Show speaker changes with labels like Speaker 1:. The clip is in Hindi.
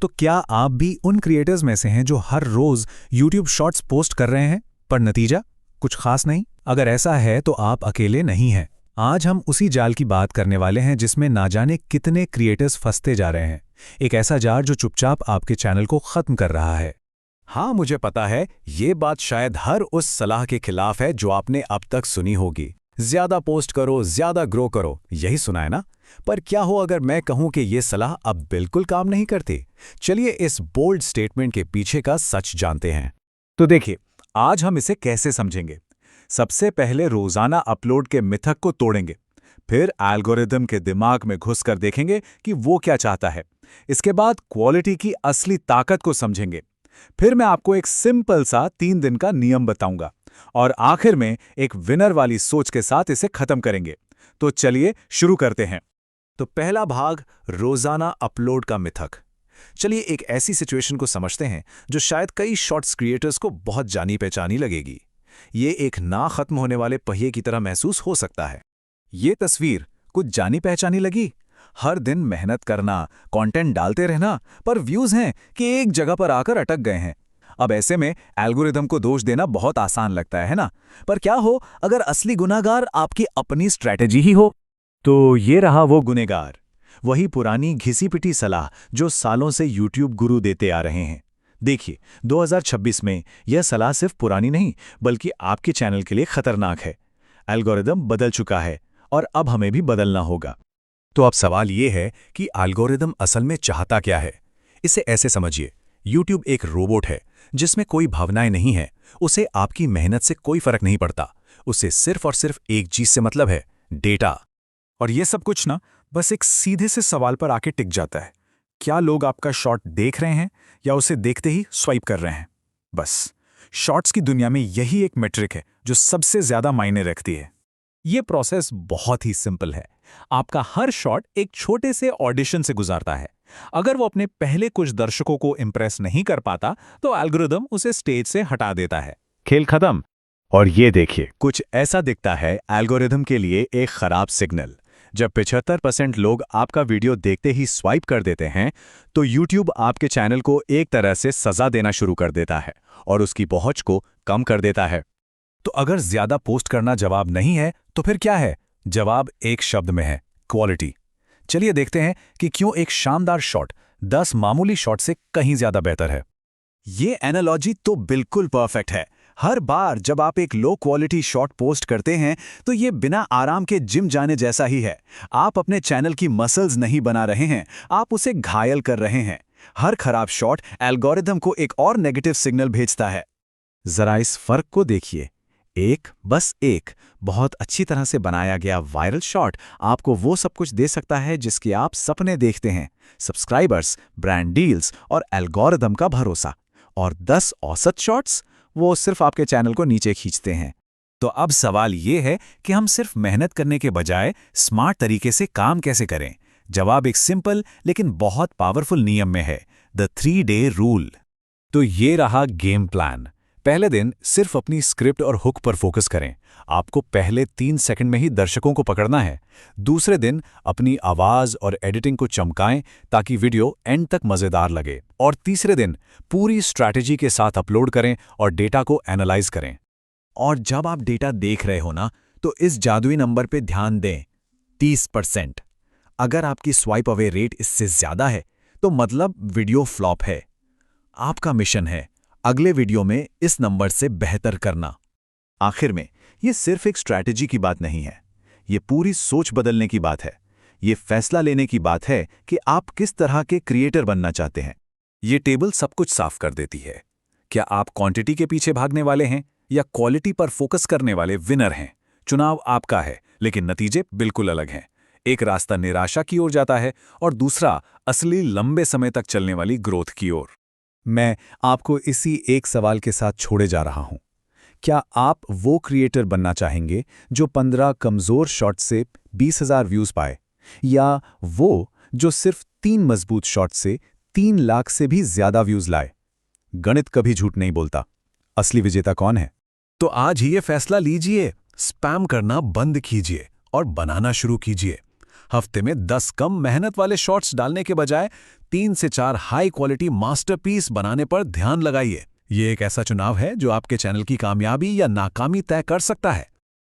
Speaker 1: तो क्या आप भी उन क्रिएटर्स में से हैं जो हर रोज यूट्यूब शॉर्ट्स पोस्ट कर रहे हैं, पर नतीजा कुछ खास नहीं? अगर ऐसा है तो आप अकेले नहीं हैं। आज हम उसी जाल की बात करने वाले हैं जिसमें ना जाने कितने क्रिएटर्स फंसते जा रहे हैं। एक ऐसा जाल जो चुपचाप आपके चैनल को खत्म कर रहा है।
Speaker 2: हाँ, मुझे पता है, ये बात शायद हर उस सलाह के खिलाफ है जो आपने अब तक सुनी होगी। ज्यादा पोस्ट करो, ज्यादा ग्रो करो, यही सुना है ना? पर क्या हो अगर मैं कहूं कि ये सलाह अब बिल्कुल काम नहीं करती? चलिए इस बोल्ड स्टेटमेंट के पीछे का सच जानते हैं। तो देखिए, आज हम इसे कैसे समझेंगे। सबसे पहले रोजाना अपलोड के मिथक को तोड़ेंगे, फिर एल्गोरिदम के दिमाग में घुसकर देखेंगे कि वो क्या चाहता है। इसके बाद क्वालिटी की असली ताकत को समझेंगे। फिर मैं आपको एक सिंपल सा 3 दिन का नियम बताऊंगा और आखिर में एक विनर वाली सोच के साथ इसे खत्म करेंगे। तो चलिए शुरू करते हैं। तो पहला भाग, रोजाना अपलोड का मिथक। चलिए एक ऐसी सिचुएशन को समझते हैं जो शायद कई शॉर्ट्स क्रिएटर्स को बहुत जानी पहचानी लगेगी। ये एक ना खत्म होने वाले पहिए की तरह महसूस हो सकता है। ये तस्वीर कुछ जानी पहचानी लगी? हर दिन मेहनत करना, कंटेंट डालते रहना, पर व्यूज हैं कि एक जगह पर आकर अटक गए हैं। अब ऐसे में एल्गोरिदम को दोष देना बहुत आसान लगता है ना? पर क्या हो अगर असली गुनाहगार आपकी अपनी स्ट्रैटेजी ही हो? तो ये रहा वो गुनहगार, वही पुरानी घिसी-पिटी सलाह जो सालों से यूट्यूब गुरु देते आ रहे हैं। देखिए, 2026 में यह सलाह सिर्फ पुरानी नहीं, बल्कि आपके चैनल के लिए खतरनाक है। एल्गोरिदम बदल चुका है और अब हमें भी बदलना होगा। तो अब सवाल ये है कि एल्गोरिदम असल में चाहता क्या है? इसे ऐसे समझिए, यूट्यूब एक रोबोट है जिसमें कोई भावनाएं नहीं है। उसे आपकी मेहनत से कोई फर्क नहीं पड़ता। उसे सिर्फ और सिर्फ एक चीज से मतलब है, डेटा। और ये सब कुछ ना बस एक सीधे से सवाल पर आके टिक जाता है, क्या लोग आपका शॉर्ट देख रहे हैं या उसे देखते ही स्वाइप कर रहे हैं? बस शॉर्ट्स की दुनिया में यही एक मेट्रिक है जो सबसे ज्यादा मायने रखती है। ये प्रोसेस बहुत ही सिंपल है। आपका हर शॉट एक छोटे से ऑडिशन से गुजरता है। अगर वो अपने पहले कुछ दर्शकों को इंप्रेस नहीं कर पाता तो एल्गोरिदम उसे स्टेज से हटा देता है। खेल खत्म। और ये देखिए, कुछ ऐसा दिखता है एल्गोरिदम के लिए एक खराब सिग्नल। जब 75% लोग आपका वीडियो देखते ही स्वाइप कर देते हैं, तो यूट्यूब आपके चैनल को एक तरह से सजा देना शुरू कर देता है और उसकी पहुंच को कम कर देता है। तो अगर ज्यादा पोस्ट करना जवाब नहीं है, तो फिर क्या है? जवाब एक शब्द में है, क्वालिटी। चलिए देखते हैं कि क्यों एक शानदार शॉट 10 मामूली शॉट से कहीं ज्यादा बेहतर है। ये एनालॉजी तो बिल्कुल परफेक्ट है। हर बार जब आप एक लो क्वालिटी शॉट पोस्ट करते हैं, तो ये बिना आराम के जिम जाने जैसा ही है। आप अपने चैनल की मसल्स नहीं बना रहे हैं, आप उसे घायल कर रहे हैं। हर खराब शॉट एल्गोरिदम को एक और नेगेटिव सिग्नल भेजता है। जरा इस फर्क को देखिए। बस एक बहुत अच्छी तरह से बनाया गया वायरल शॉट आपको वो सब कुछ दे सकता है जिसके आप सपने देखते हैं, सब्सक्राइबर्स, ब्रांड डील्स और एल्गोरिदम का भरोसा। और 10 औसत शॉट्स, वो सिर्फ आपके चैनल को नीचे खींचते हैं। तो अब सवाल ये है कि हम सिर्फ मेहनत करने के बजाय स्मार्ट तरीके से काम कैसे करें? जवाब एक सिंपल लेकिन बहुत पावरफुल नियम में है, द 3 डे रूल। तो ये रहा गेम प्लान। पहले दिन सिर्फ अपनी स्क्रिप्ट और हुक पर फोकस करें। आपको पहले 3 सेकंड में ही दर्शकों को पकड़ना है। दूसरे दिन अपनी आवाज और एडिटिंग को चमकाएं ताकि वीडियो एंड तक मजेदार लगे। और तीसरे दिन पूरी स्ट्रैटेजी के साथ अपलोड करें और डेटा को एनालाइज करें। और जब आप डेटा देख रहे हो ना, तो इस जादुई नंबर पे ध्यान दें, 30%। अगर आपकी स्वाइप अवे रेट इससे ज्यादा है, तो मतलब वीडियो फ्लॉप है। आपका मिशन है अगले वीडियो में इस नंबर से बेहतर करना। आखिर में ये सिर्फ एक स्ट्रैटेजी की बात नहीं है, ये पूरी सोच बदलने की बात है। ये फैसला लेने की बात है कि आप किस तरह के क्रिएटर बनना चाहते हैं। ये टेबल सब कुछ साफ कर देती है। क्या आप क्वांटिटी के पीछे भागने वाले हैं या क्वालिटी पर फोकस करने वाले विनर हैं? चुनाव आपका है, लेकिन नतीजे बिल्कुल अलग हैं। एक रास्ता निराशा की ओर जाता है और दूसरा असली लंबे समय तक चलने वाली ग्रोथ की ओर। मैं आपको इसी एक सवाल के साथ छोड़े जा रहा हूं। क्या आप वो क्रिएटर बनना चाहेंगे जो 15 कमजोर शॉट से 20,000 व्यूज पाए, या वो जो सिर्फ 3 मजबूत शॉट से 3 लाख से भी ज्यादा व्यूज लाए? गणित कभी झूठ नहीं बोलता। असली विजेता कौन है? तो आज ही ये फैसला लीजिए। स्पैम करना बंद कीजिए और बनाना शुरू कीजिए। हफ्ते में 10 कम मेहनत वाले शॉट्स डालने के बजाय 3 से 4 हाई क्वालिटी मास्टरपीस बनाने पर ध्यान लगाइए। ये एक ऐसा चुनाव है जो आपके चैनल की कामयाबी या नाकामी तय कर सकता है।